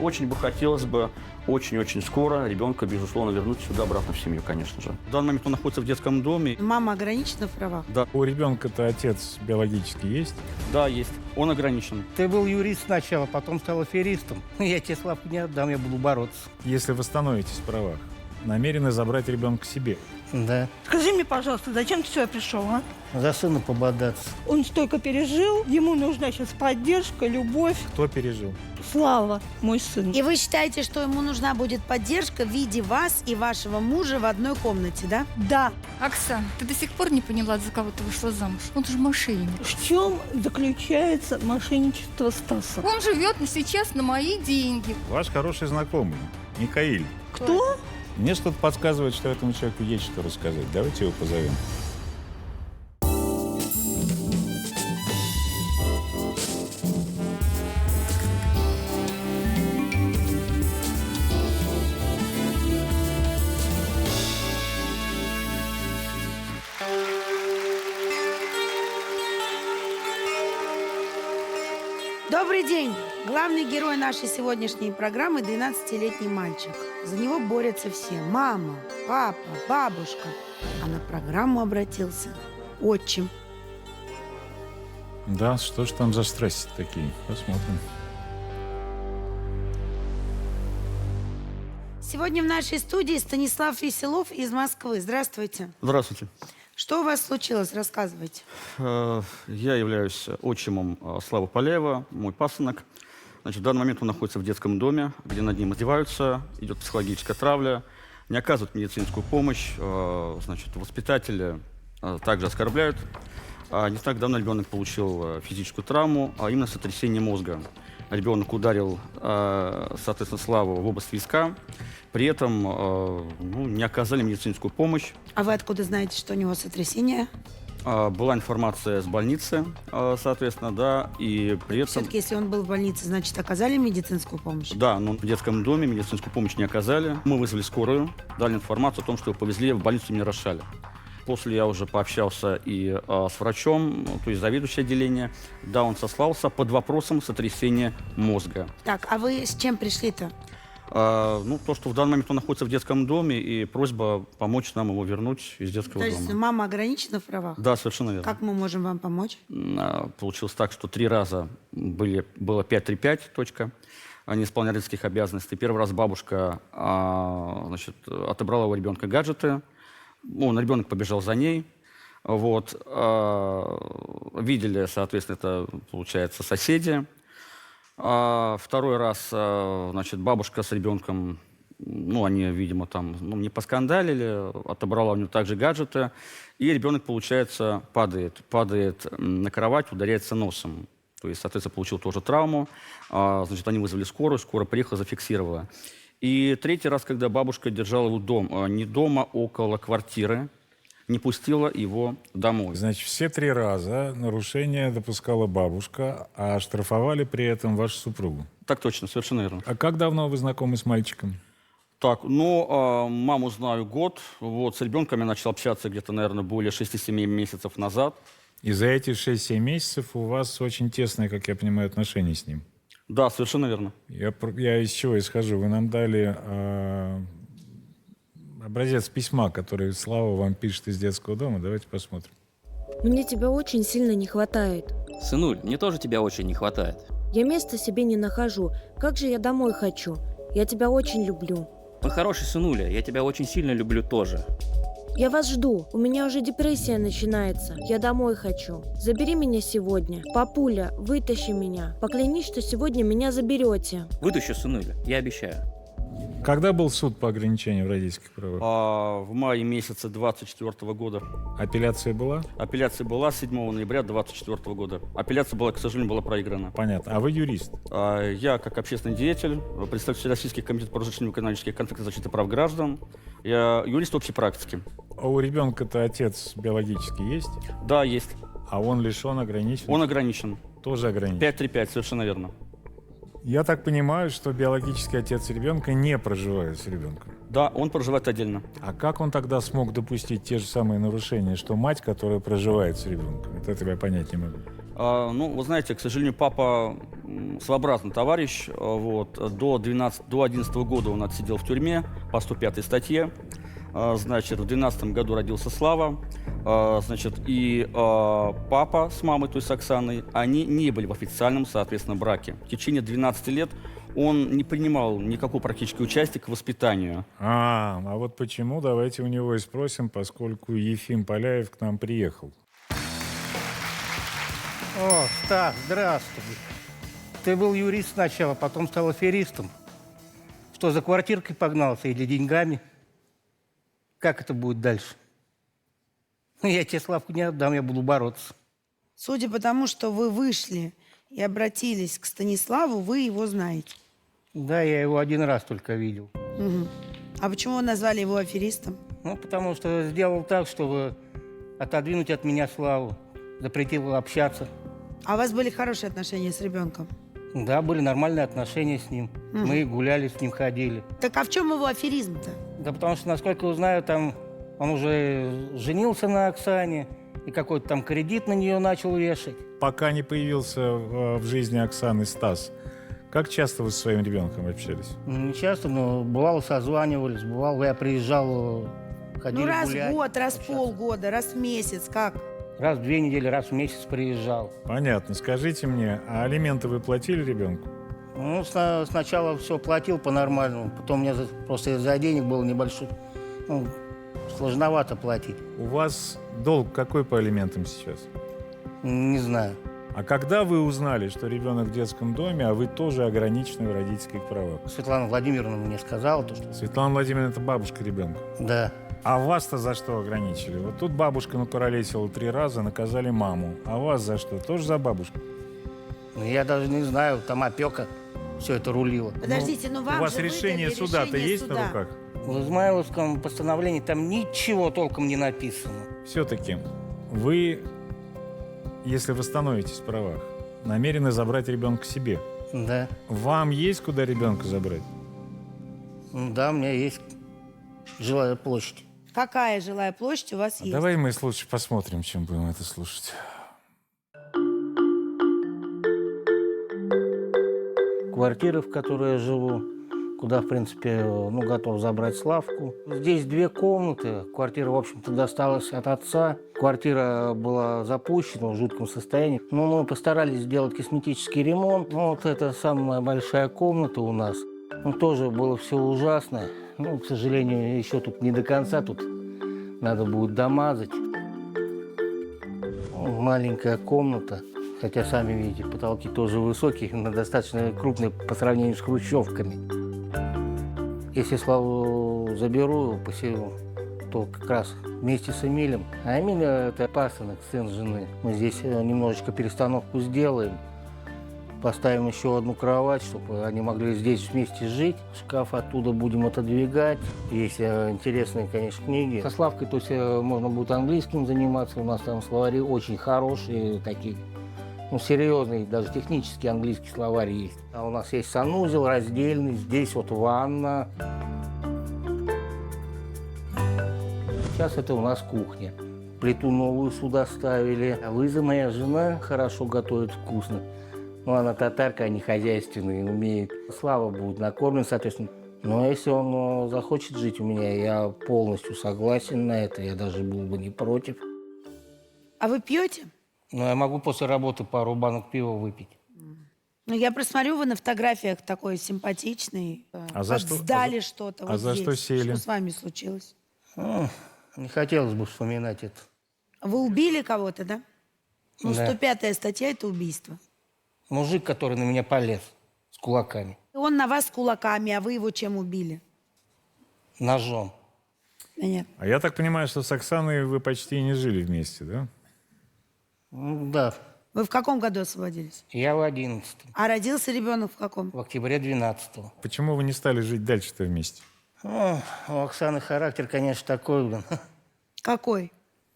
очень бы хотелось бы очень-очень скоро ребенка, безусловно, вернуть сюда обратно в семью, конечно же. В данный момент он находится в детском доме. Мама ограничена в правах? Да, У ребенка-то отец биологически есть? да, есть. Он ограничен. Ты был юрист сначала, потом стал аферистом. Я тебе славку не отдам, я буду бороться. Если вы становитесь в правах, намерены забрать ребенка себе? Да. Скажи мне, пожалуйста, зачем ты сюда пришел, а? За сына пободаться. Он столько пережил, ему нужна сейчас поддержка, любовь, Кто пережил? Слава, мой сын. И вы считаете, что ему нужна будет поддержка в виде вас и вашего мужа в одной комнате, да? Да. Оксан, ты до сих пор не поняла, за кого ты вышла замуж? Он же мошенник. В чем заключается мошенничество Стаса? Он живет сейчас на мои деньги. Ваш хороший знакомый, Михаил. Кто? Мне что-то подсказывает, что этому человеку есть что рассказать. Давайте его позовем. Добрый день! Главный герой нашей сегодняшней программы – 12-летний мальчик. За него борются все – мама, папа, бабушка. А на программу обратился отчим. Да, что ж там за страсти такие? Посмотрим. Сегодня в нашей студии Станислав Веселов из Москвы. Здравствуйте. Здравствуйте. Что у вас случилось? Рассказывайте. Я являюсь отчимом Славы Поляева, мой пасынок. Значит, в данный момент он находится в детском доме, где над ним издеваются, идет психологическая травля, не оказывают медицинскую помощь, значит, воспитатели также оскорбляют. Не так давно ребенок получил физическую травму, а именно сотрясение мозга. Ребенок ударил, соответственно, Славу в область виска, при этом не оказали медицинскую помощь. А вы откуда знаете, что у него сотрясение? Была информация с больницы, соответственно, да, и при этом... Все-таки, если он был в больнице, значит, оказали медицинскую помощь? Да, но в детском доме медицинскую помощь не оказали. Мы вызвали скорую, дали информацию о том, что его повезли в больницу имени Рошаля. После я уже пообщался и с врачом, то есть заведующее отделение. Да, он сослался под вопросом сотрясения мозга. Так, а вы с чем пришли-то? То, что в данный момент он находится в детском доме, и просьба помочь нам его вернуть из детского То есть дома. мама ограничена в правах? Да, совершенно верно. Как мы можем вам помочь? Получилось так, что 3 раза было 5-3-5, точка. Они исполняли родительских обязанностей. Первый раз бабушка отобрала у ребенка гаджеты. Ребенок побежал за ней. Вот. Видели, соответственно, это, получается, соседи. Второй раз, бабушка с ребенком, они, видимо, там не поскандалили, отобрала у него также гаджеты, и ребенок, получается, падает на кровать, ударяется носом. То есть, соответственно, получил тоже травму. Они вызвали скорую, скорая приехала, зафиксировала. И третий раз, когда бабушка держала его не дома, около квартиры, не пустила его домой. Значит, все 3 раза нарушения допускала бабушка, а штрафовали при этом вашу супругу. Так точно, совершенно верно. А как давно вы знакомы с мальчиком? Так, маму знаю год. Вот, с ребенком я начал общаться где-то, наверное, более 6-7 месяцев назад. И за эти 6-7 месяцев у вас очень тесные, как я понимаю, отношения с ним. Да, совершенно верно. Я из чего исхожу? Вы нам дали образец письма, который Слава вам пишет из детского дома. Давайте посмотрим. Мне тебя очень сильно не хватает. Сынуль, мне тоже тебя очень не хватает. Я места себе не нахожу. Как же я домой хочу? Я тебя очень люблю. Мой хороший сынуля, я тебя очень сильно люблю тоже. Я вас жду. У меня уже депрессия начинается. Я домой хочу. Забери меня сегодня. Папуля, вытащи меня. Поклянись, что сегодня меня заберете. Вытащу, сынуля, я обещаю. Когда был суд по ограничению родительских прав? В мае месяце 24 года. Апелляция была? Апелляция была 7 ноября 24 года. Апелляция была, к сожалению, была проиграна. Понятно. А вы юрист? Я, как общественный деятель, представитель Российского комитета по разрешению экономических конфликтов и защиты прав граждан. Я юрист общей практики. А у ребенка-то отец биологически есть? Да, есть. А он лишен, ограничен? Он ограничен. Тоже ограничен? 5-3-5, совершенно верно. Я так понимаю, что биологический отец ребенка не проживает с ребенком. Да, он проживает отдельно. А как он тогда смог допустить те же самые нарушения, что мать, которая проживает с ребенком? Вот этого я понять не могу. Вы знаете, к сожалению, папа своеобразный товарищ. Вот. До 2011 года он отсидел в тюрьме по 105 статье. Значит, в 2012 году родился Слава. Значит, и папа с мамой, то есть с Оксаной, они не были в официальном, соответственно, браке. В течение 12 лет он не принимал никакого практически участия к воспитанию. А вот почему, давайте у него и спросим, поскольку Ефим Поляев к нам приехал. О, Стас, здравствуй. Ты был юрист сначала, потом стал аферистом. Что, за квартиркой погнался или деньгами? Как это будет дальше? Я тебе Славку не отдам, я буду бороться. Судя по тому, что вы вышли и обратились к Станиславу, вы его знаете. Да, я его один раз только видел. Мгм. А почему вы назвали его аферистом? Ну, потому что сделал так, чтобы отодвинуть от меня Славу. Запретил общаться. А у вас были хорошие отношения с ребенком? Да, были нормальные отношения с ним. Мы гуляли, с ним ходили. Так а в чем его аферизм-то? Да потому что, насколько я знаю, там он уже женился на Оксане и какой-то там кредит на нее начал вешать. Пока не появился в жизни Оксаны Стас, как часто вы со своим ребенком общались? Не часто, но бывало созванивались, бывало, я приезжал, ходили Ну, раз гулять. в год, раз в общаться. полгода, раз в месяц, как? Раз в 2 недели, раз в месяц приезжал. Понятно. Скажите мне, а алименты вы платили ребенку? Ну, сначала все платил по-нормальному, потом мне просто из-за денег было небольшой, ну, сложновато платить. У вас долг какой по алиментам сейчас? Не знаю. А когда вы узнали, что ребенок в детском доме, а вы тоже ограничены в родительских правах? Светлана Владимировна мне сказала, то, что... Светлана Владимировна – это бабушка ребенка. Да. А вас-то за что ограничили? Вот тут бабушка накуролесила 3 раза, наказали маму. А вас за что? Тоже за бабушку? Ну, я даже не знаю, там опека все это рулила. Подождите, ну вам У вас же решение выдали суда-то решение есть суда. на руках? В Измайловском постановлении там ничего толком не написано. Все-таки вы, если восстановитесь в правах, намерены забрать ребенка себе. Да. Вам есть куда ребенка забрать? Ну, да, у меня есть жилая площадь. Какая жилая площадь у вас есть? Давай мы лучше посмотрим, чем будем это слушать. Квартира, в которой я живу, куда, в принципе, ну, готов забрать Славку. Здесь 2 комнаты. Квартира, в общем-то, досталась от отца. Квартира была запущена в жутком состоянии. Но мы постарались сделать косметический ремонт. Ну, вот это самая большая комната у нас. Ну, тоже было все ужасно. Ну, к сожалению, еще тут не до конца. Тут надо будет домазать. Ну, маленькая комната. Хотя, сами видите, потолки тоже высокие, но достаточно крупные по сравнению с хрущевками. Если Славу заберу, поселю, то как раз вместе с Эмилем. А Эмиль – это пасынок, сын жены. Мы здесь немножечко перестановку сделаем. Поставим еще одну кровать, чтобы они могли здесь вместе жить. Шкаф оттуда будем отодвигать. Есть интересные, конечно, книги. Со Славкой, то есть, можно будет английским заниматься. У нас там словари очень хорошие, такие, ну, серьезный, даже технический английский словарь есть. А у нас есть санузел раздельный, здесь вот ванна. Сейчас это у нас кухня. Плиту новую сюда ставили. А Лиза, моя жена, хорошо готовит, вкусно. Ну, она татарка, а не хозяйственная, умеет. Слава будет накормлен, соответственно. Но если он захочет жить у меня, я полностью согласен на это. Я даже был бы не против. А вы пьете? Но я могу после работы пару банок пива выпить. Ну, я просмотрю, вы на фотографиях такой симпатичный. А за что- Сдали что-то. а вот за здесь. что сели? Что с вами случилось? Не хотелось бы вспоминать это. Вы убили кого-то, да? Ну, Да. 105-я статья – это убийство. Мужик, который на меня полез с кулаками, И он на вас с кулаками, а вы его чем убили? ножом. Да нет. А я так понимаю, что с Оксаной вы почти не жили вместе, да? Ну, да, Вы в каком году освободились? я в 11-м, А родился ребенок в каком? в октябре 12-го. Почему вы не стали жить дальше-то вместе? Ну, у Оксаны характер, конечно, такой, блин. Какой?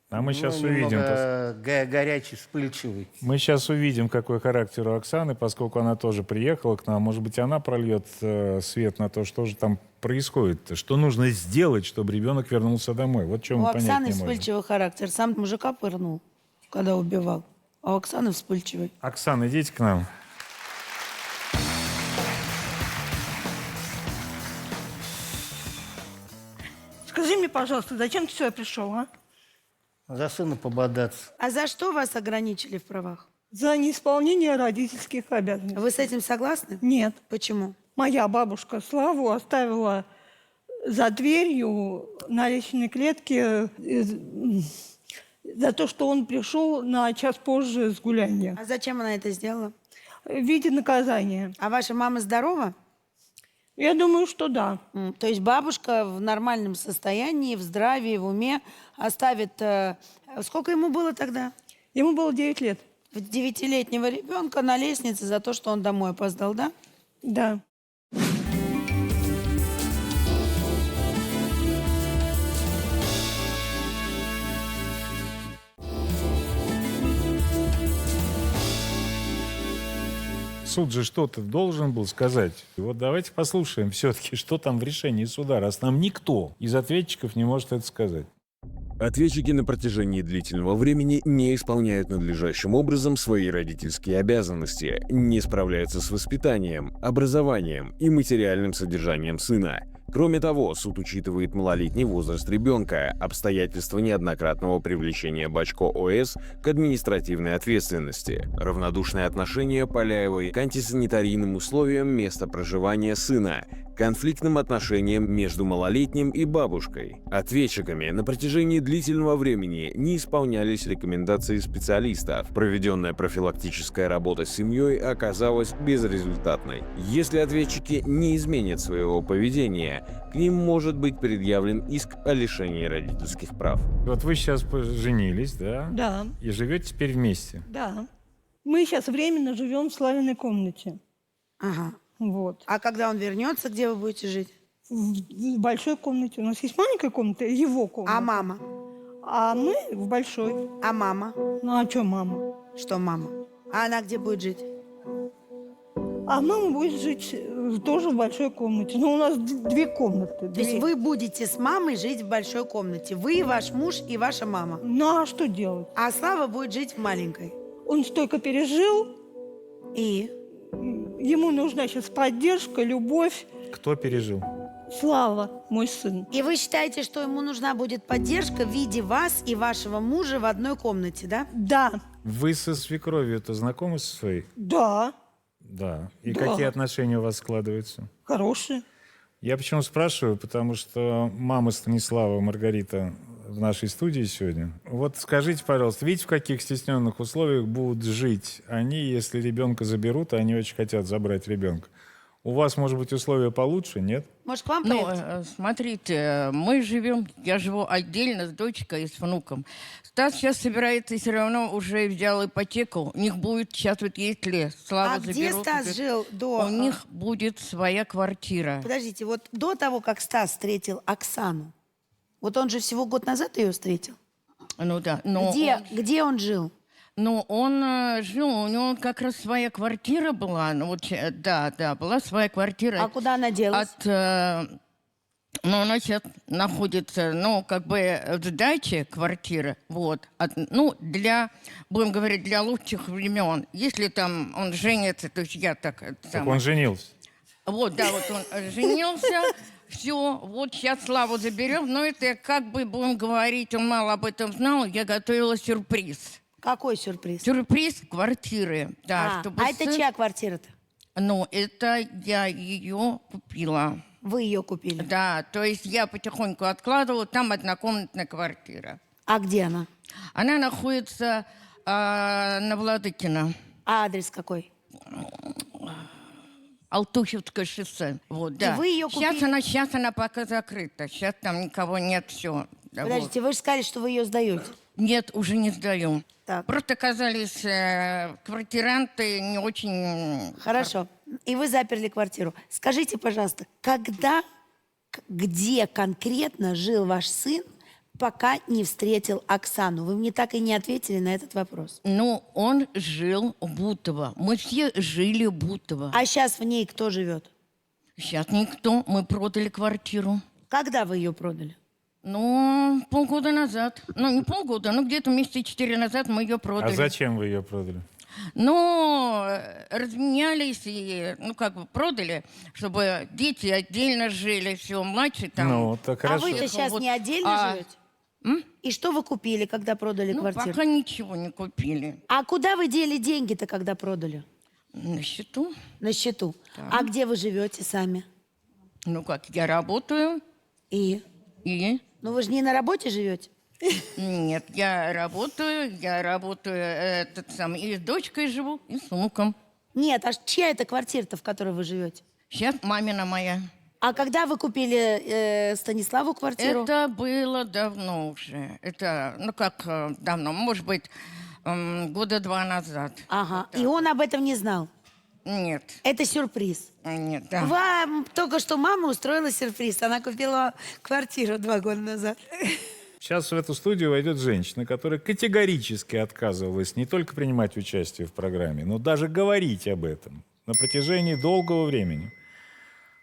А мы сейчас Ну, увидим. немного горячий, вспыльчивый. Мы сейчас увидим, какой характер у Оксаны, поскольку она тоже приехала к нам. Может быть, она прольет свет на то, что же там происходит, что нужно сделать, чтобы ребенок вернулся домой. Вот чем У мы понять Оксаны не можем. вспыльчивый характер. Сам мужика пырнул, когда убивал. А у Оксаны вспыльчивый. Оксана, идите к нам. пожалуйста, зачем ты сюда пришел, а? За сына пободаться. А за что вас ограничили в правах? За неисполнение родительских обязанностей. Вы с этим согласны? Нет. Почему? Моя бабушка Славу оставила за дверью на лестничной клетке за то, что он пришел на час позже с гуляния. А зачем она это сделала? В виде наказания. А ваша мама здорова? Я думаю, что да. То есть бабушка в нормальном состоянии, в здравии, в уме оставит... сколько ему было тогда? Ему было 9 лет. 9-летнего ребенка на лестнице за то, что он домой опоздал, да? Да. Суд же что-то должен был сказать. И вот давайте послушаем все-таки, что там в решении суда, раз нам никто из ответчиков не может это сказать. Ответчики на протяжении длительного времени не исполняют надлежащим образом свои родительские обязанности, не справляются с воспитанием, образованием и материальным содержанием сына. Кроме того, суд учитывает малолетний возраст ребенка, обстоятельства неоднократного привлечения Бачко ОС к административной ответственности, равнодушное отношение Поляевой к антисанитарийным условиям места проживания сына, конфликтным отношениям между малолетним и бабушкой. Ответчиками на протяжении длительного времени не исполнялись рекомендации специалистов. Проведенная профилактическая работа с семьей оказалась безрезультатной. Если ответчики не изменят своего поведения, к ним может быть предъявлен иск о лишении родительских прав. Вот вы сейчас поженились, да? Да. И живете теперь вместе. Да. Мы сейчас временно живем в Славиной комнате. Ага. Вот. А когда он вернется, где вы будете жить? В большой комнате. У нас есть маленькая комната, его комната. А мама? А мы в большой. А мама? Ну а что мама? Что мама? А она где будет жить? А мама будет жить тоже в большой комнате. Но у нас две комнаты. То есть вы будете с мамой жить в большой комнате. Вы, ваш муж и ваша мама. Ну а что делать? А Слава будет жить в маленькой. Он столько пережил. И? Ему нужна сейчас поддержка, любовь. Кто пережил? Слава, мой сын. И вы считаете, что ему нужна будет поддержка в виде вас и вашего мужа в одной комнате, да? Да. Вы со свекровью-то знакомы со своей? Да. Да. И Да. какие отношения у вас складываются? Хорошие. Я почему спрашиваю? Потому что мама Станислава, Маргарита, в нашей студии сегодня. Вот скажите, пожалуйста, видите, в каких стесненных условиях будут жить они, если ребенка заберут, а они очень хотят забрать ребенка? У вас, может быть, условия получше, нет? Может, к вам Ну, поехать? смотрите, мы живем, я живу отдельно с дочкой и с внуком. Стас сейчас собирается, все равно уже взял ипотеку. У них будет, сейчас вот есть ли, Слава А где заберут, Стас вот жил до... у них будет своя квартира. Подождите, вот до того, как Стас встретил Оксану, вот он же всего год назад ее встретил. Ну да, но Где он жил? ну, он жил, у него как раз своя квартира была. Ну, вот, да, была своя квартира. А куда она делась? Ну, она сейчас находится, ну, как бы в даче квартиры, вот. Ну, будем говорить, для лучших времен. Если там он женится, то есть я так... Так он женился. Вот, да, вот он женился, все, вот сейчас Славу заберем, но это как бы, будем говорить, он мало об этом знал, я готовила сюрприз. Какой сюрприз? Сюрприз квартиры, да. Чтобы это чья квартира-то? Ну, это я ее купила. Вы ее купили? Да, то есть я потихоньку откладывала, там однокомнатная квартира. А где она? Она находится на Владыкина. А адрес какой? Алтуховское шоссе. Вот, да. вы ее купили? Сейчас она пока закрыта. Сейчас там никого нет, все. Подождите, вы же сказали, что вы ее сдаете. Нет, уже не сдаю. Так. Просто оказались квартиранты не очень... Хорошо. И вы заперли квартиру. Скажите, пожалуйста, где конкретно жил ваш сын, пока не встретил Оксану? Вы мне так и не ответили на этот вопрос. Ну, он жил в Бутово. Мы все жили в Бутово. А сейчас в ней кто живет? Сейчас никто. Мы продали квартиру. Когда вы ее продали? Ну, полгода назад. Ну, не полгода, но где-то месяца 4 назад мы ее продали. А зачем вы ее продали? Но разменялись и, ну, как бы продали, чтобы дети отдельно жили, все, младший там. Ну, так А хорошо. вы-то сейчас Вот, не отдельно живете? И что вы купили, когда продали Ну, квартиру? пока ничего не купили. А куда вы дели деньги-то, когда продали? На счету. На счету. А где вы живете сами? Ну, как, я работаю И? Ну вы же не на работе живете? Нет, я работаю, этот самый, и с дочкой живу, и с внуком. Нет, а чья это квартира-то, в которой вы живете? Сейчас мамина моя. А когда вы купили Станиславу квартиру? Это было давно уже. Это, ну как давно, может быть, года 2 назад. Ага, и он об этом не знал? Нет, Это сюрприз. нет, да. Вам только что мама устроила сюрприз. Она купила квартиру 2 года назад. Сейчас в эту студию войдет женщина, которая категорически отказывалась не только принимать участие в программе, но даже говорить об этом на протяжении долгого времени.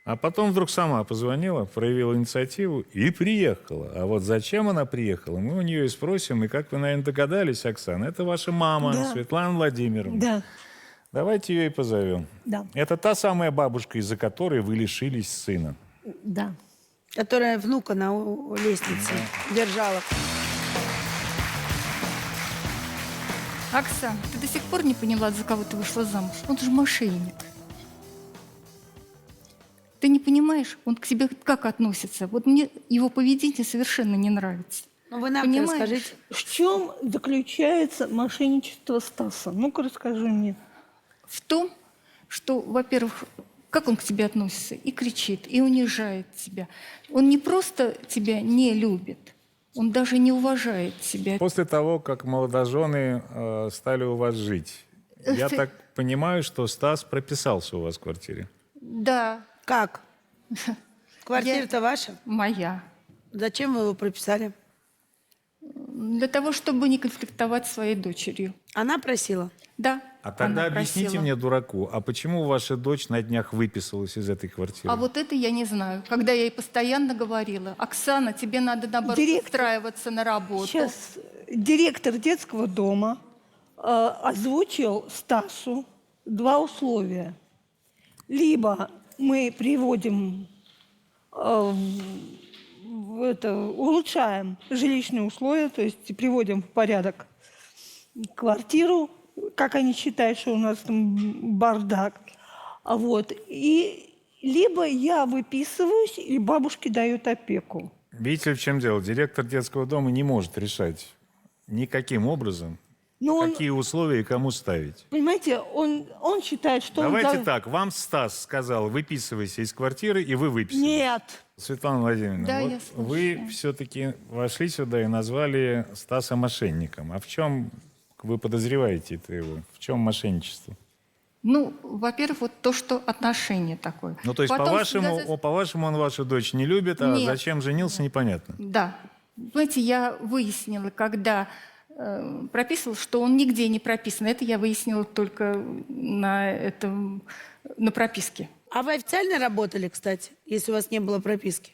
А потом вдруг сама позвонила, проявила инициативу и приехала. А вот зачем она приехала, мы у нее и спросим. И как вы, наверное, догадались, Оксана, это ваша мама, Да. Светлана Владимировна. Да, Давайте ее и позовем. да, Это та самая бабушка, из-за которой вы лишились сына. да. Которая внука на лестнице держала. Оксана, ты до сих пор не поняла, за кого ты вышла замуж? Он же мошенник. Ты не понимаешь, он к тебе как относится? Вот мне его поведение совершенно не нравится. Ну вы нам Понимаешь? расскажите. В чем заключается мошенничество Стаса? Ну-ка расскажи мне. В том, что, во-первых, как он к тебе относится? И кричит, и унижает тебя. Он не просто тебя не любит, он даже не уважает тебя. После того, как молодожены стали у вас жить, я так понимаю, что Стас прописался у вас в квартире. Да, Как? Квартира-то ваша? моя. Зачем вы его прописали? Для того, чтобы не конфликтовать с своей дочерью. Она просила? Да. А тогда она объясните просила. мне, дураку, а почему ваша дочь на днях выписалась из этой квартиры? А вот это я не знаю. Когда я ей постоянно говорила, Оксана, тебе надо, наоборот, Директор. устраиваться на работу. Сейчас директор детского дома озвучил Стасу 2 условия. Либо мы приводим, улучшаем жилищные условия, то есть приводим в порядок квартиру, как они считают, что у нас там бардак. Вот. И либо я выписываюсь, и бабушке дают опеку. Видите ли, в чем дело? Директор детского дома не может решать никаким образом, Но он, какие условия и кому ставить. понимаете, он считает, что Давайте он... так, вам Стас сказал, выписывайся из квартиры, и вы выписались. Нет. Светлана Владимировна, Да, вот я слушаю. вы все-таки вошли сюда и назвали Стаса мошенником. А в чем вы подозреваете-то его? В чем мошенничество? Ну, во-первых, вот то, что отношение такое. Ну, то есть, Потом по-вашему, связать- по-вашему, он вашу дочь не любит, а Нет. зачем женился, непонятно. Да. Знаете, я выяснила, когда прописывал, что он нигде не прописан. Это я выяснила только на прописке. А вы официально работали, кстати, если у вас не было прописки?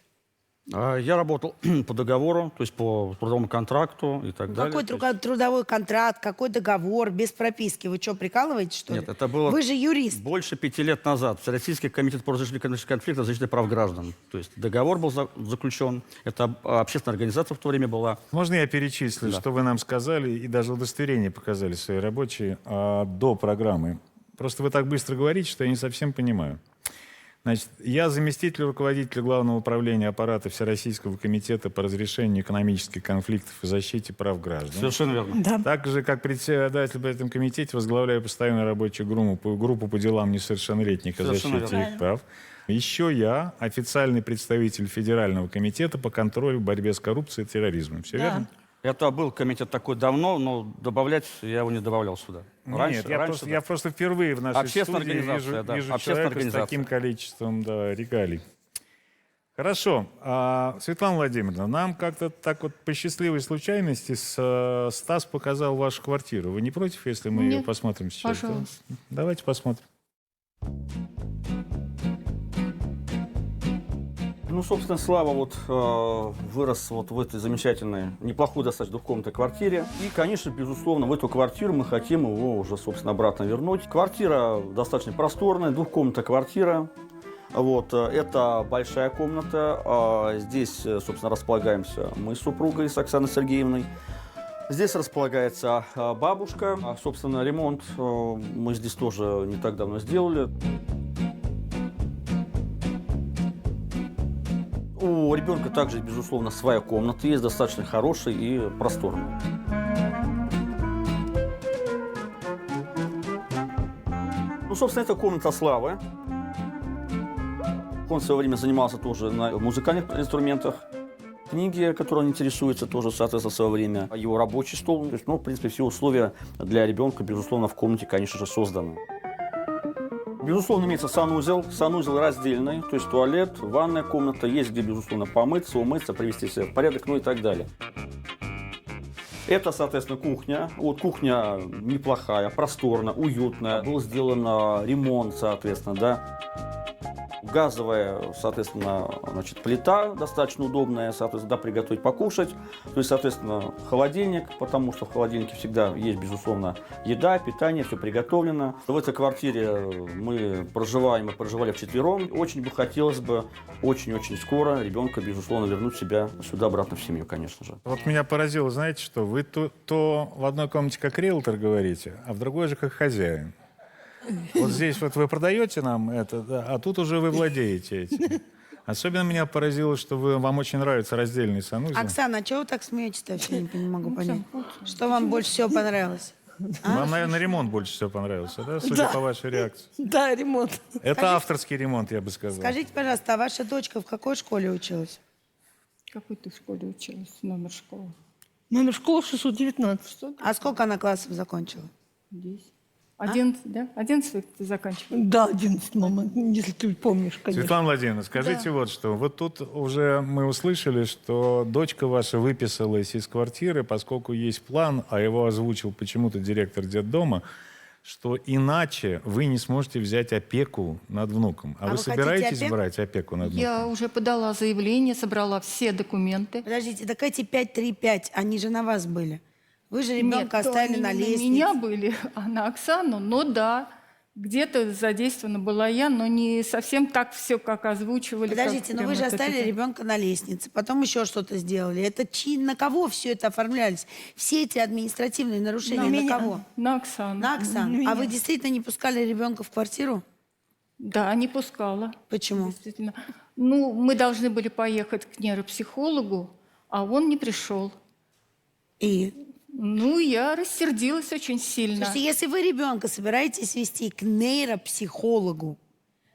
Я работал по договору, то есть по трудовому контракту и так далее. Какой То есть- трудовой контракт, какой договор, без прописки? Вы что, прикалываетесь, что ли? Нет, это было Вы же юрист. больше 5 лет назад. Всероссийский комитет по разрешению экономических конфликтов, защиты прав граждан. То есть договор был заключен. Это общественная организация в то время была. Можно я перечислю, Да. что вы нам сказали, и даже удостоверение показали свои рабочие до программы? Просто вы так быстро говорите, что я не совсем понимаю. Значит, я заместитель руководителя Главного управления аппарата Всероссийского комитета по разрешению экономических конфликтов и защите прав граждан. Совершенно верно. Да. Так же, как председатель в этом комитете, возглавляю постоянную рабочую группу по делам несовершеннолетних и Совершенно защите верно. их прав. Еще я официальный представитель Федерального комитета по контролю, борьбе с коррупцией и терроризмом. Все Да. верно? Это был комитет такой давно, но добавлять я его не добавлял сюда. Нет, я просто впервые в нашей Общественная студии организация, да, вижу общественная человека с организация. таким количеством регалий. Хорошо. Светлана Владимировна, нам как-то так вот по счастливой случайности Стас показал вашу квартиру. Вы не против, если мы ее Нет, посмотрим сейчас? да? пожалуйста. Давайте посмотрим. Ну, собственно, Слава вырос в этой замечательной, неплохой достаточно двухкомнатной квартире. И, конечно, безусловно, в эту квартиру мы хотим его уже, собственно, обратно вернуть. Квартира достаточно просторная, двухкомнатная квартира. Это большая комната. Здесь, собственно, располагаемся мы с супругой, с Оксаной Сергеевной. Здесь располагается бабушка. Собственно, ремонт мы здесь тоже не так давно сделали. У ребенка также, безусловно, своя комната есть, достаточно хорошая и просторная. Ну, собственно, это комната Славы. Он в свое время занимался тоже на музыкальных инструментах. Книги, которыми он интересуется, тоже, соответственно, в свое время. Его рабочий стол. То есть, в принципе, все условия для ребенка, безусловно, в комнате, конечно же, созданы. Безусловно, имеется санузел. Санузел раздельный, то есть туалет, ванная комната. Есть где, безусловно, помыться, умыться, привести себя в порядок, ну и так далее. Это, соответственно, кухня. Кухня неплохая, просторная, уютная. Был сделан ремонт, соответственно, да. Газовая, соответственно, плита достаточно удобная, соответственно, да, приготовить покушать. То есть, соответственно, холодильник, потому что в холодильнике всегда есть, безусловно, еда, питание, все приготовлено. В этой квартире мы проживали вчетвером. Очень бы хотелось бы, очень-очень скоро ребенка, безусловно, вернуть себя сюда, обратно в семью, конечно же. Вот меня поразило, знаете что, вы то в одной комнате как риэлтор говорите, а в другой же как хозяин. Вот здесь вот вы продаете нам это, да, а тут уже вы владеете этим. Особенно меня поразило, что вам очень нравится раздельный санузел. Оксана, а чего вы так смеетесь-то? Вообще не могу понять. Что вам больше всего понравилось? Вам, наверное, ремонт больше всего понравился, да, судя по вашей реакции? Да, ремонт. Это авторский ремонт, я бы сказал. Скажите, пожалуйста, а ваша дочка в какой школе училась? В какой ты в школе училась? Номер школы? Номер школы 619. А сколько она классов закончила? 10. 11, да? 11 ты заканчивала? Да, 11, мама, если ты помнишь, конечно. Светлана Владимировна, скажите вот что. Вот тут уже мы услышали, что дочка ваша выписалась из квартиры, поскольку есть план, а его озвучил почему-то директор детдома, что иначе вы не сможете взять опеку над внуком. А вы вы собираетесь хотите опеку? брать опеку над внуком? Я уже подала заявление, собрала все документы. Подождите, так эти 5-3-5, они же на вас были. Вы же ребенка Нет, то оставили они на не лестнице. на меня были, а на Оксану. Но да, где-то задействована была я, но не совсем так все, как озвучивали. Подождите, но вы же оставили ребенка на лестнице, потом еще что-то сделали. Это на кого все это оформлялись? Все эти административные нарушения на кого? На Оксану. На Оксану. А вы действительно не пускали ребенка в квартиру? Да, не пускала. Почему? Действительно. Ну, мы должны были поехать к нейропсихологу, а он не пришел. И? Ну, я рассердилась очень сильно. Слушайте, если вы ребенка собираетесь вести к нейропсихологу,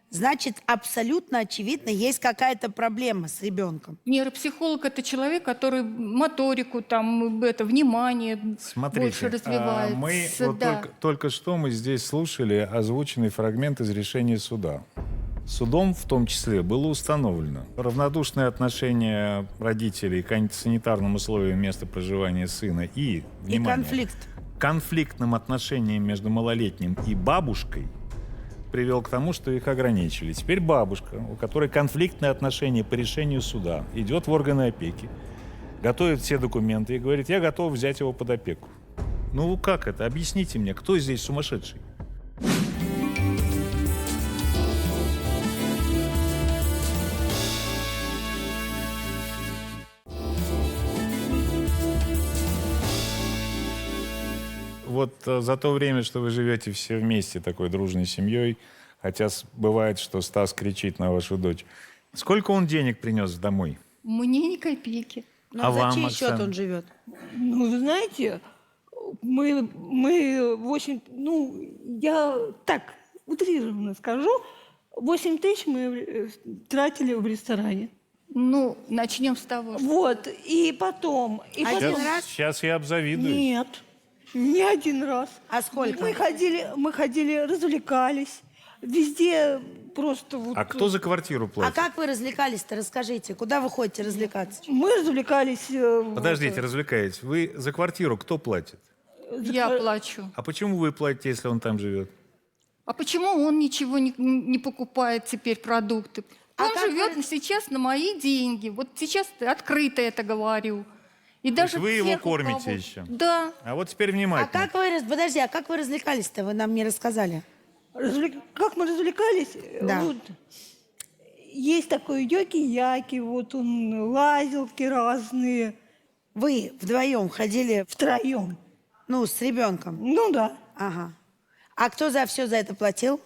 значит, абсолютно очевидно, есть какая-то проблема с ребенком. Нейропсихолог – это человек, который моторику, внимание больше развивает. Мы вот только что мы здесь слушали озвученный фрагмент из решения суда. Судом в том числе было установлено равнодушное отношение родителей к санитарным условиям места проживания сына и, внимание, конфликт. Конфликтным отношением между малолетним и бабушкой привел к тому, что их ограничили. Теперь бабушка, у которой конфликтные отношения по решению суда, идет в органы опеки, готовит все документы и говорит: я готов взять его под опеку. Ну как это? Объясните мне, кто здесь сумасшедший? Вот за то время, что вы живете все вместе такой дружной семьей, хотя бывает, что Стас кричит на вашу дочь, сколько он денег принес домой? Мне ни копейки. Ну, А за вам, чей Оксана? счет он живет? Ну, вы знаете, мы 8, я так утрированно скажу, 8 тысяч мы тратили в ресторане. Ну, начнем с того, что... Вот, и потом... Один раз? Сейчас я обзавидуюсь. Нет, не один раз. А сколько? Мы ходили, развлекались. Везде просто вот... А кто за квартиру А платит? как вы развлекались-то? Расскажите. Куда вы ходите развлекаться? Мы развлекались... Подождите, развлекаетесь. Вы за квартиру кто платит? Я плачу. А почему вы платите, если он там живет? А почему он ничего не покупает теперь продукты? А Он как живет вы- сейчас на мои деньги. Вот сейчас открыто это говорю. И То есть даже вы его тех, у кормите кого- еще? Да. А вот теперь А внимательно. как вы, подожди, а как вы развлекались-то? Вы нам не рассказали. Как мы развлекались? Да. Вот. Есть такой йоки-яки, вот он, лазилки разные, Вы вдвоем ходили, втроем. ну, с ребенком. Ну да, Ага. А кто за все за это платил?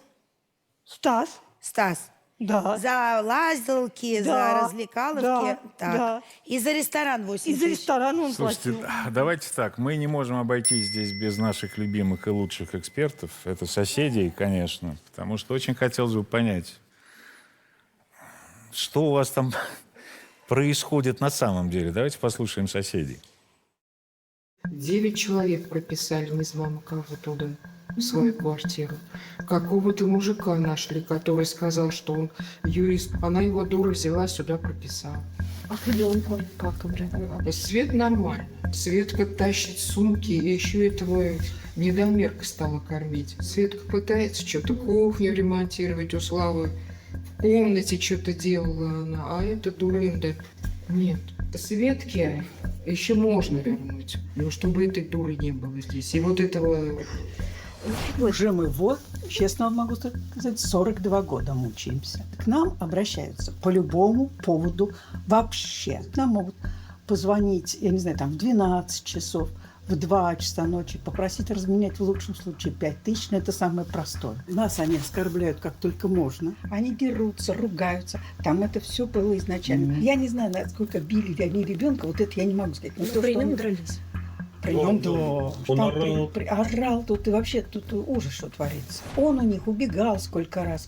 Стас, Стас. да. За лазилки, за Да, развлекаловки. да, Так. да. И за ресторан 8 И за тысяч. ресторан он Слушайте, платил. давайте так, мы не можем обойтись здесь без наших любимых и лучших экспертов. Это соседей, конечно, потому что очень хотелось бы понять, что у вас там происходит на самом деле. Давайте послушаем соседей. 9 человек прописали мы с мамой туда, в свою квартиру. Какого-то мужика нашли, который сказал, что он юрист. Она его дура взяла сюда, прописала. А ребенку как уже? Свет нормально. Светка тащит сумки, и еще этого недомерка стала кормить. Светка пытается что-то кухню ремонтировать у Славы. В комнате что-то делала она, а эта дурында. Нет, Светке еще можно вернуть, но чтобы этой дуры не было здесь. И вот этого... Уже мы вот, честно вам могу сказать, 42 года мучаемся. К нам обращаются по любому поводу вообще. Нам могут позвонить, я не знаю, там в 12 часов, в 2 часа ночи, попросить разменять в лучшем случае 5000, но это самое простое. Нас они оскорбляют как только можно. Они дерутся, ругаются. Там это все было изначально. Я не знаю, насколько били они ребенка, вот это я не могу сказать. Но то, При что нем они- дрались. При нем, да. Он Там орал. орал тут, и вообще тут ужас, что творится. Он у них убегал сколько раз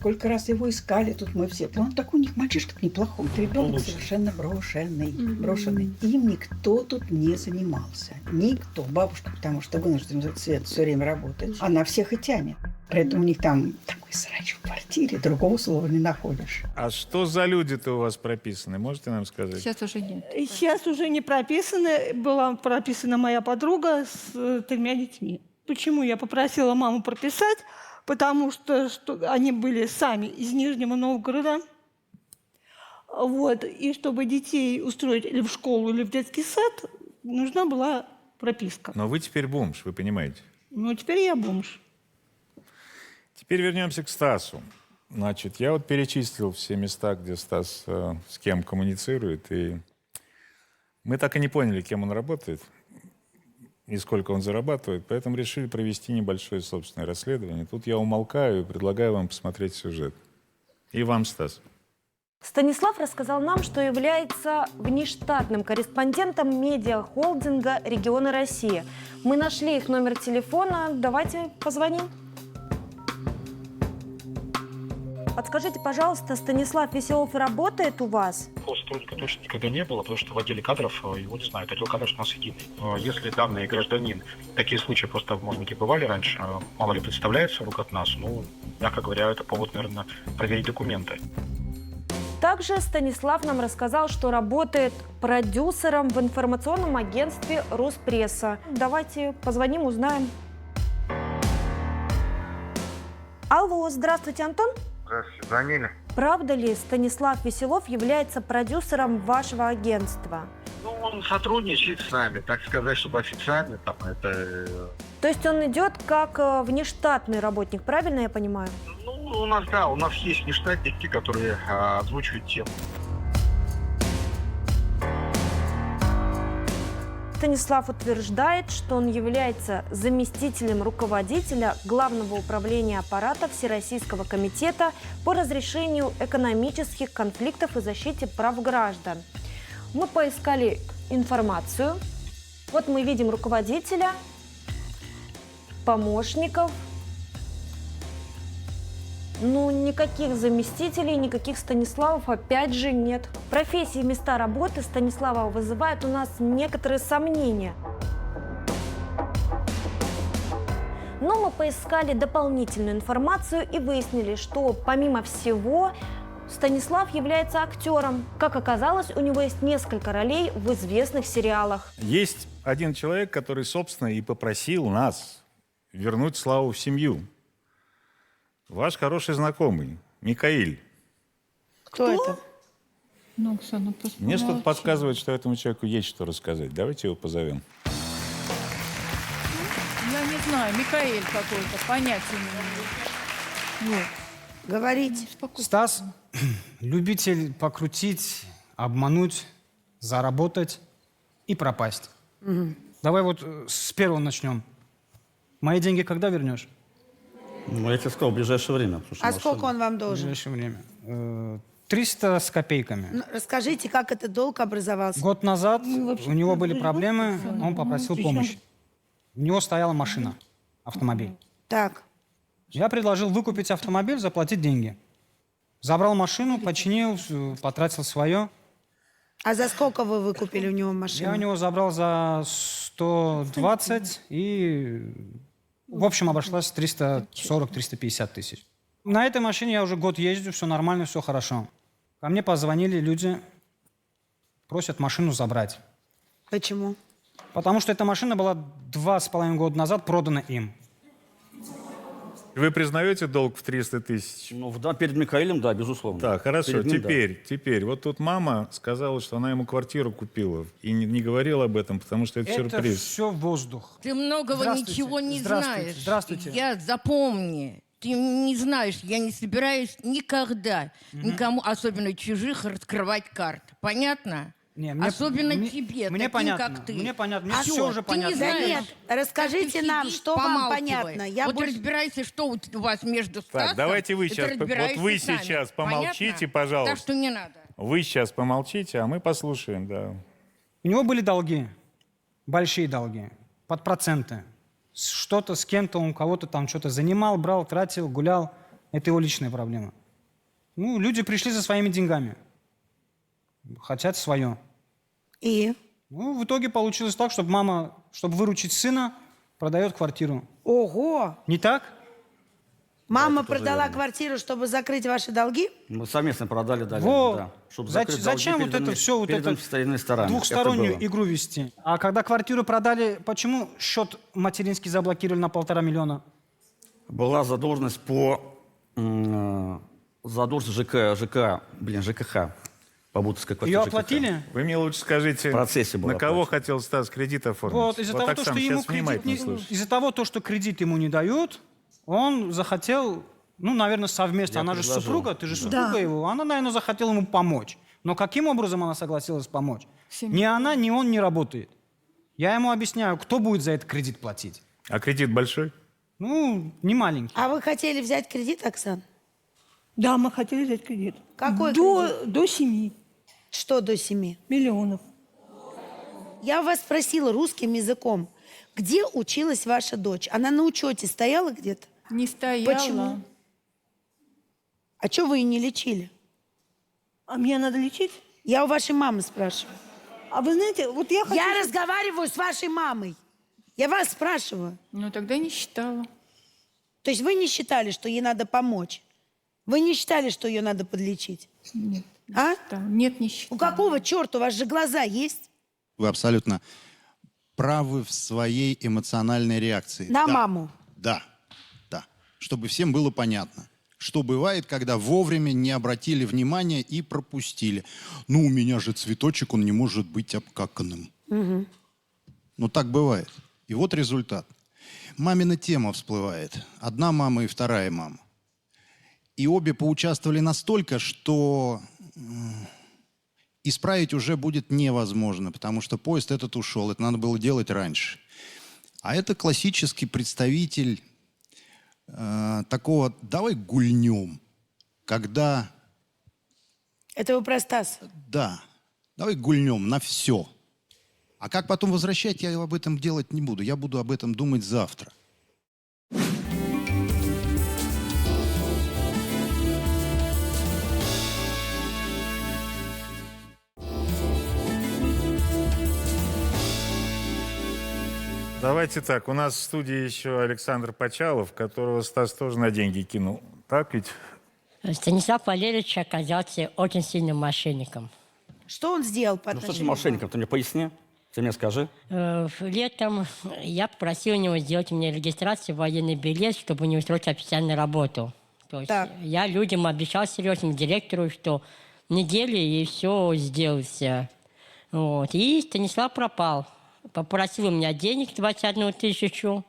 его искали, тут мы все. Он так у них мальчишка неплохой. Ребенок совершенно брошенный. Им никто тут не занимался. Никто. Бабушка, потому что вынуждена Свет все время работать. Она всех и тянет. При этом у них там такой срач в квартире, другого слова не находишь. А что за люди-то у вас прописаны? Можете нам сказать? Сейчас уже нет. Сейчас уже не прописаны. Была прописана моя подруга с 3 детьми. Почему я попросила маму прописать? Потому что они были сами из Нижнего Новгорода. Вот. И чтобы детей устроить или в школу, или в детский сад, нужна была прописка. Но вы теперь бомж, вы понимаете. Ну, теперь я бомж. Теперь вернемся к Стасу. Значит, я вот перечислил все места, где Стас с кем коммуницирует, и мы так и не поняли, кем он работает и сколько он зарабатывает, поэтому решили провести небольшое собственное расследование. Тут я умолкаю и предлагаю вам посмотреть сюжет. И вам, Стас. Станислав рассказал нам, что является внештатным корреспондентом медиахолдинга «Регионы России». Мы нашли их номер телефона. Давайте позвоним. Подскажите, пожалуйста, Станислав Веселов работает у вас? Сотрудника точно никогда не было, потому что в отделе кадров его не знают. Отдел кадров у нас единый. Если данный гражданин, такие случаи просто, может быть, и бывали раньше, мало ли представляется вдруг от нас, ну, мягко говоря, это повод, наверное, проверить документы. Также Станислав нам рассказал, что работает продюсером в информационном агентстве «Руспресса». Давайте позвоним, узнаем. Алло, здравствуйте, Антон. Здравствуйте, звонили. Правда ли Станислав Веселов является продюсером вашего агентства? Ну, он сотрудничает с нами, так сказать, чтобы официально там это... То есть он идет как внештатный работник, правильно я понимаю? Ну, у нас есть внештатники, которые озвучивают тему. Станислав утверждает, что он является заместителем руководителя Главного управления аппарата Всероссийского комитета по разрешению экономических конфликтов и защите прав граждан. Мы поискали информацию. Вот мы видим руководителя, помощников. Ну, никаких заместителей, никаких Станиславов опять же нет. Профессии и места работы Станислава вызывают у нас некоторые сомнения. Но мы поискали дополнительную информацию и выяснили, что помимо всего Станислав является актером. Как оказалось, у него есть несколько ролей в известных сериалах. Есть один человек, который, собственно, и попросил нас вернуть Славу в семью. Ваш хороший знакомый, Микаэль. Кто это? Ну, Оксана, пусть Мне что-то помолчит. подсказывает, что этому человеку есть что рассказать. Давайте его позовем. Я не знаю, Михаил какой-то, понятия не имею. Говорите. Стас – любитель покрутить, обмануть, заработать и пропасть. Давай вот с первого начнем. Мои деньги когда вернешь? Ну, я тебе сказал, в ближайшее время. потому что А машина- сколько он вам В должен? ближайшее время. 300 с копейками. Ну, расскажите, как этот долг образовался. Год назад вообще у него были не проблемы, понимаем. он попросил Причем- помощи. У него стояла машина, автомобиль. Так. Я предложил выкупить автомобиль, заплатить деньги. Забрал машину, починил, потратил свое. А за сколько вы выкупили у него машину? Я у него забрал за 120 и, в общем, обошлась 340-350 тысяч. На этой машине я уже год езжу, все нормально, все хорошо. Ко мне позвонили люди, просят машину забрать. Почему? Потому что эта машина была 2,5 года назад продана им. Вы признаете долг в 300 тысяч? Ну, да, перед Михаилом, да, безусловно. Так, хорошо. Перед ним, да. Теперь. Вот тут мама сказала, что она ему квартиру купила. И не говорила об этом, потому что это Это сюрприз. все воздух. Ты многого Здравствуйте. ничего не Здравствуйте. знаешь. Здравствуйте. Я запомни. Ты не знаешь, я не собираюсь никогда никому, особенно чужих, раскрывать карт. Понятно? Не, Особенно мне- тебе, мне таким, понятно, как ты. мне понятно, мне Всё, всё уже ты понятно. Не Да знаешь, нет, расскажите как ты нам, сидишь, что вам помалкивай. понятно. Я вот больше- разбирайся, что у вас между Стасом. Так, давайте вы и ты сейчас, вот разбираешься вы сами. сейчас помолчите, Понятно? пожалуйста. Так что не надо. Вы сейчас помолчите, а мы послушаем, да. У него были долги, большие долги, под проценты. Что-то с кем-то, он кого-то там что-то занимал, брал, тратил, гулял. Это его личная проблема. Ну, люди пришли за своими деньгами. Хотят свое. И? Ну, в итоге получилось так, чтобы мама, чтобы выручить сына, продает квартиру. Ого! Не так? Мама это тоже продала верно. квартиру, чтобы закрыть ваши долги? Мы совместно продали, дали, Во! да. Чтобы Зачем вот это все, вот это двухстороннюю игру? игру вести? А когда квартиру продали, почему счет материнский заблокировали на 1,5 миллиона? Была задолженность задолженность ЖКХ. По Бутовской квартире Ее ЖКХ. оплатили? Вы мне лучше скажите, В процессе было на кого оплачено. хотел Стас кредит оформить? Вот из-за того, Оксана, что ему сейчас кредит внимательно не, слушайте. из-за того, что кредит ему не дают, он захотел, ну, наверное, совместно. Я Она же предложил. супруга, ты же супруга его. Она, наверное, захотела ему помочь. Но каким образом она согласилась помочь? Ни она, ни он не работает. Я ему объясняю, кто будет за этот кредит платить. А кредит большой? Ну, не маленький. А вы хотели взять кредит, Оксан? Да, мы хотели взять кредит. Какой До 7 Что до 7? миллионов. Я вас спросила русским языком, где училась ваша дочь? Она на учете стояла где-то? Не стояла. Почему? А что вы ее не лечили? А мне надо лечить? Я у вашей мамы спрашиваю. А вы знаете, вот я хочу... Я разговариваю с вашей мамой. Я вас спрашиваю. Ну, тогда не считала. То есть вы не считали, что ей надо помочь? Вы не считали, что ее надо подлечить? Нет. А? Нет, не считала. У какого черта? У вас же глаза есть? Вы абсолютно правы в своей эмоциональной реакции. На Да, маму. Да, да. Чтобы всем было понятно, что бывает, когда вовремя не обратили внимания и пропустили. Ну, у меня же цветочек, он не может быть обкаканным. Угу. Ну, так бывает. И вот результат. Мамина тема всплывает. Одна мама и вторая мама. И обе поучаствовали настолько, что исправить уже будет невозможно, потому что поезд этот ушел. Это надо было делать раньше. А это классический представитель такого «давай гульнем», когда... Это вы про Стаса? Да, давай гульнем на все. А как потом возвращать, я об этом делать не буду. Я буду об этом думать завтра. Давайте так, у нас в студии еще Александр Почалов, которого Стас тоже на деньги кинул. Так ведь? Станислав Валерьевич оказался очень сильным мошенником. Что он сделал по Ну что отношению с к вам? мошенником, ты мне поясни. Ты мне скажи. Летом я попросил у него сделать мне регистрацию, военный билет, чтобы не устроить официальную работу. То есть Так. я людям обещал, серьезному директору, что недели и все сделается. Вот. И Станислав пропал. Попросил у меня денег 21 тысячу,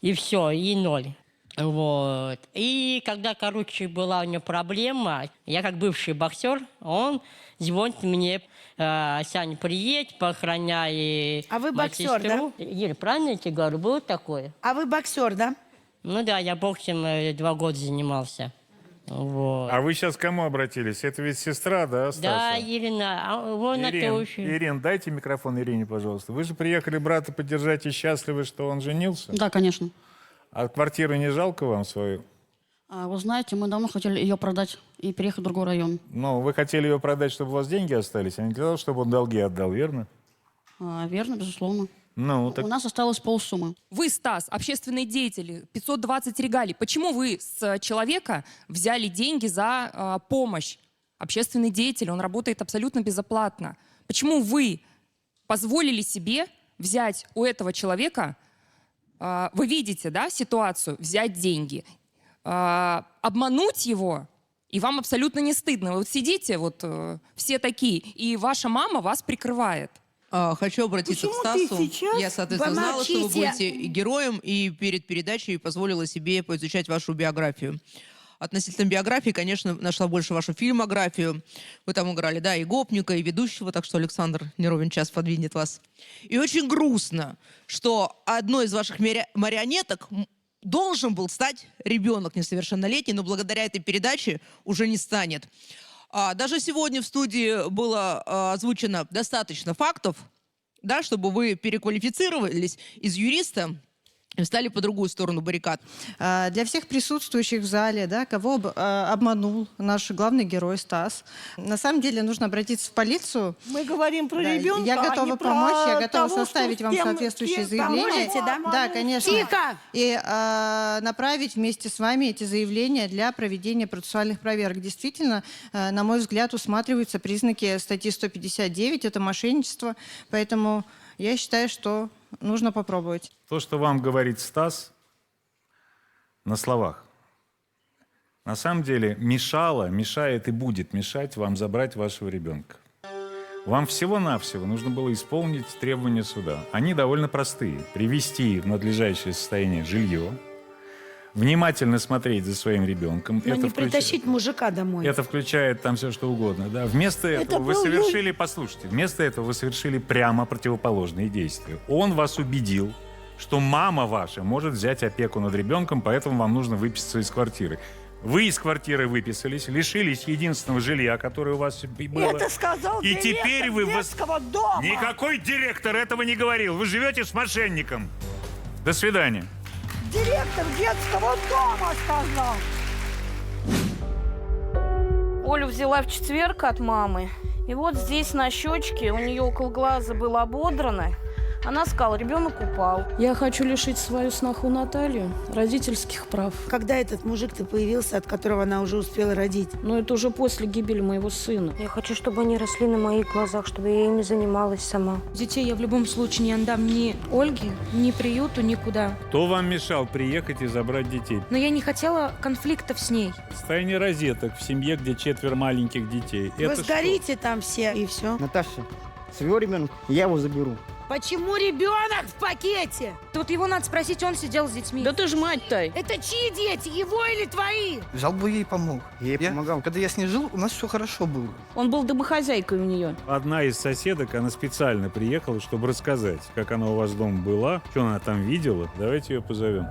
и все, и 0. Вот. И когда, короче, была у него проблема, я как бывший боксер, он звонит мне: Саня, приедь, поохраняй. А вы мою боксер, сестру». Юля, правильно я тебе говорю? Было такое? А вы боксер, да? Ну да, я боксом 2 года занимался. Вот. А вы сейчас к кому обратились? Это ведь сестра, да, Стаса? Да, Ирина, вон это очень. Ирин, дайте микрофон Ирине, пожалуйста. Вы же приехали брата поддержать и счастливы, что он женился? Да, конечно. А квартиру не жалко вам свою? Вы знаете, мы давно хотели ее продать и переехать в другой район. Ну, вы хотели ее продать, чтобы у вас деньги остались, а не для того, чтобы он долги отдал, верно? Верно, безусловно. Ну, так... У нас осталось полсуммы. Вы, Стас, общественный деятель, 520 регалий. Почему вы с человека взяли деньги за помощь? Общественный деятель, он работает абсолютно безоплатно. Почему вы позволили себе взять у этого человека, вы видите, да, ситуацию, взять деньги, обмануть его, и вам абсолютно не стыдно? Вы вот сидите, вот все такие, и ваша мама вас прикрывает. Хочу обратиться к Стасу. Я, соответственно, знала, что вы будете героем, и перед передачей позволила себе поизучать вашу биографию. Относительно биографии, конечно, нашла больше вашу фильмографию. Вы там играли, да, и гопника, и ведущего, так что Александр не ровен час подвинет вас. И очень грустно, что одной из ваших марионеток должен был стать ребенок несовершеннолетний, но благодаря этой передаче уже не станет. Даже сегодня в студии было озвучено достаточно фактов, да, чтобы вы переквалифицировались из юриста и встали по другую сторону баррикад. Для всех присутствующих в зале, да, кого обманул наш главный герой Стас, на самом деле нужно обратиться в полицию. Мы говорим про Да, ребенка, я готова а не помочь, про я готова того, составить что вам с кем- соответствующее с кем заявление. поможете, да? Да, конечно. Тихо! И направить вместе с вами эти заявления для проведения процессуальных проверок. Действительно, на мой взгляд, усматриваются признаки статьи 159, это мошенничество, поэтому я считаю, что нужно попробовать. То, что вам говорит Стас на словах, на самом деле мешает и будет мешать вам забрать вашего ребенка. Вам всего-навсего нужно было исполнить требования суда. Они довольно простые. Привести в надлежащее состояние жилье, внимательно смотреть за своим ребенком. Но не притащить мужика домой. Это включает там все, что угодно. Да? Вместо этого вы совершили, послушайте, вместо этого вы совершили прямо противоположные действия. Он вас убедил, что мама ваша может взять опеку над ребенком, поэтому вам нужно выписаться из квартиры. Вы из квартиры выписались, лишились единственного жилья, которое у вас было. Это сказал И директор теперь вы детского дома. Никакой директор этого не говорил. Вы живете с мошенником. До свидания. Директор детского дома сказал. Олю взяла в четверг от мамы. И вот здесь на щечке у нее около глаза было ободрано. Она сказала, ребенок упал. Я хочу лишить свою сноху Наталью родительских прав. Когда этот мужик-то появился, от которого она уже успела родить? Но это уже после гибели моего сына. Я хочу, чтобы они росли на моих глазах, чтобы я ими занималась сама. Детей я в любом случае не отдам ни Ольге, ни приюту, никуда. Кто вам мешал приехать и забрать детей? Но я не хотела конфликтов с ней. Состояние розеток в семье, где 4 маленьких детей. Вы сгорите там все, и все. Наташа, своего ребенка я его заберу. Почему ребенок в пакете? Тут его надо спросить, он сидел с детьми. Да ты ж мать-то. Это чьи дети, его или твои? Взял бы ей помог. Я ей помогал. Когда я с ней жил, у нас все хорошо было. Он был домохозяйкой у нее. Одна из соседок, она специально приехала, чтобы рассказать, как она у вас дома была, что она там видела. Давайте ее позовем.